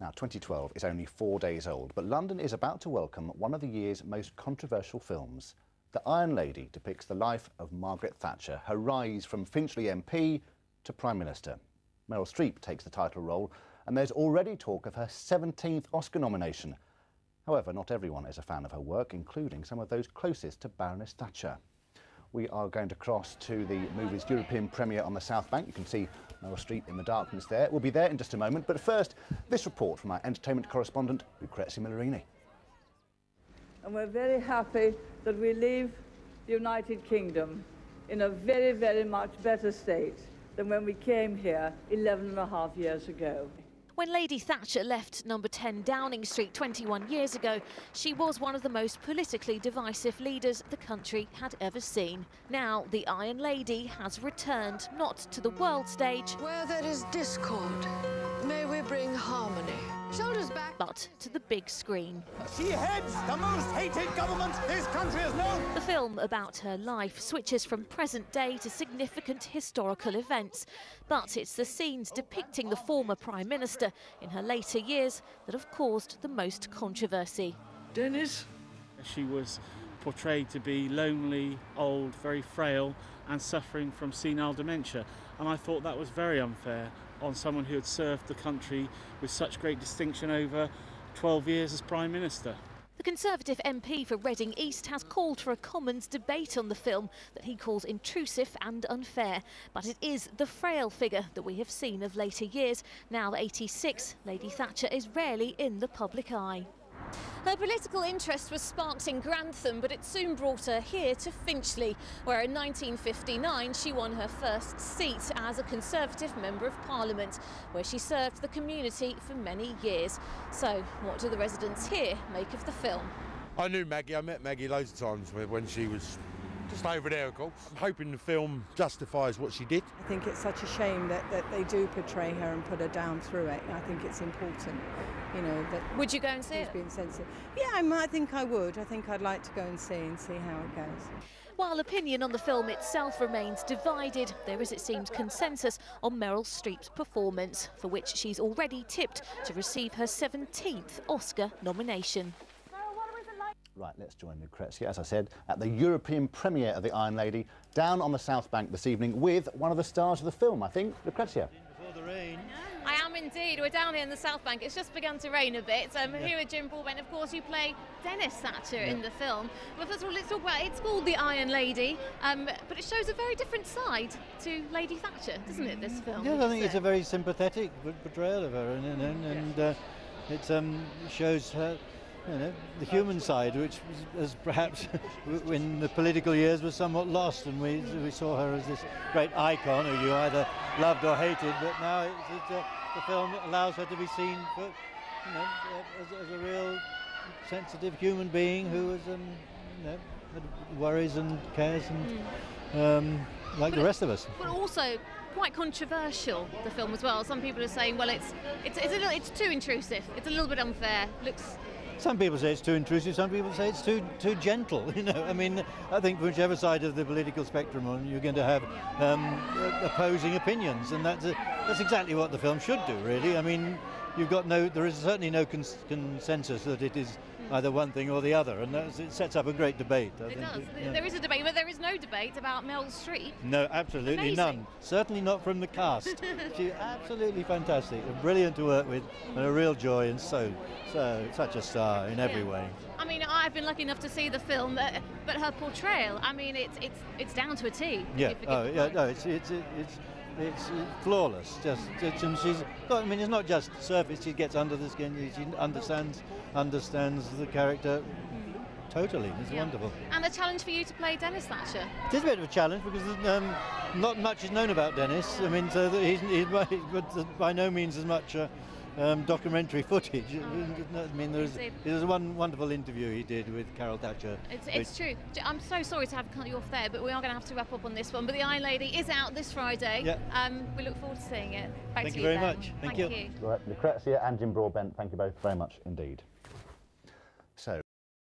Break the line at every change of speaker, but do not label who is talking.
Now, 2012 is only 4 days old, but London is about to welcome one of the year's most controversial films. The Iron Lady depicts the life of Margaret Thatcher, her rise from Finchley MP to Prime Minister. Meryl Streep takes the title role, and there's already talk of her 17th Oscar nomination. However, not everyone is a fan of her work, including some of those closest to Baroness Thatcher. We are going to cross to the movie's European premiere on the South Bank. You can see Meryl Streep in the darkness there. We'll be there in just a moment, but first, this report from our entertainment correspondent, Lucrezia Millerini.
And we're very happy that we leave the United Kingdom in a very, very much better state than when we came here 11.5 years ago.
When Lady Thatcher left number 10 Downing Street 21 years ago, she was one of the most politically divisive leaders the country had ever seen. Now, the Iron Lady has returned, not to the world stage,
where there is discord, may we bring harmony. Shoulders back.
But to the big screen.
She heads the most hated government this country has known.
The film about her life switches from present day to significant historical events. But it's the scenes depicting the former Prime Minister in her later years that have caused the most controversy.
Dennis?
She was portrayed to be lonely, old, very frail and suffering from senile dementia. And I thought that was very unfair on someone who had served the country with such great distinction over 12 years as Prime Minister.
The Conservative MP for Reading East has called for a Commons debate on the film that he calls intrusive and unfair. But it is the frail figure that we have seen of later years. Now 86, Lady Thatcher is rarely in the public eye. Her political interest was sparked in Grantham, but it soon brought her here to Finchley, where in 1959 she won her first seat as a Conservative Member of Parliament, where she served the community for many years. So, what do the residents here make of the film?
I knew Maggie, I met Maggie loads of times when she was just over there, of course. I'm hoping the film justifies what she did.
I think it's such a shame that they do portray her and put her down through it. I think it's important, you know, that...
Would you go and see it?
Being sensitive. Yeah, I think I would. I think I'd like to go and see how it goes.
While opinion on the film itself remains divided, there is, it seems, consensus on Meryl Streep's performance, for which she's already tipped to receive her 17th Oscar nomination.
Right, let's join Lucrezia, as I said, at the European premiere of The Iron Lady, down on the South Bank this evening with one of the stars of the film, I think, Lucrezia.
Before the rain.
I am indeed. We're down here in the South Bank. It's just begun to rain a bit. Here with Jim Broadbent, of course, you play Dennis Thatcher in the film. Well, first of all, let's talk about it's called The Iron Lady, but it shows a very different side to Lady Thatcher, doesn't it, this film?
Yes, I think it's a very sympathetic portrayal of her, and it shows her, you know, the human side, which was perhaps in the political years was somewhat lost, and we saw her as this great icon who you either loved or hated, but now the film allows her to be seen for, you know, as a real sensitive human being who was, you know, had worries and cares, and like the rest of us.
But also quite controversial, the film as well. Some people are saying, well, it's too intrusive, it's a little bit unfair.
Some people say it's too intrusive, some people say it's too gentle, you know. I mean, I think whichever side of the political spectrum you're going to have opposing opinions, and that's exactly what the film should do, really. I mean, there is certainly no consensus that it is either one thing or the other, and it sets up a great debate. I think.
Does. Yeah. There is a debate, but there is no debate about Meryl Streep.
No, absolutely none. Certainly not from the cast. She's absolutely fantastic, and brilliant to work with, and a real joy, and such a star in every way.
I mean, I've been lucky enough to see the film, but her portrayal, I mean, it's down to a T.
Yeah. Oh, yeah. No, it's flawless. And she's got, I mean, it's not just surface. She gets under the skin. She understands the character totally. It's wonderful.
And the challenge for you to play Dennis Thatcher?
It is a bit of a challenge because not much is known about Dennis. I mean, so that he's by no means as much documentary footage. I mean, there's one wonderful interview he did with Carol Thatcher.
It's true. I'm so sorry to have cut you off there, but we are going to have to wrap up on this one. But The Iron Lady is out this Friday.
Yeah.
We look forward to seeing it.
Thank you very much. Thank you.
Right, Lucrezia and Jim Broadbent, thank you both very much indeed.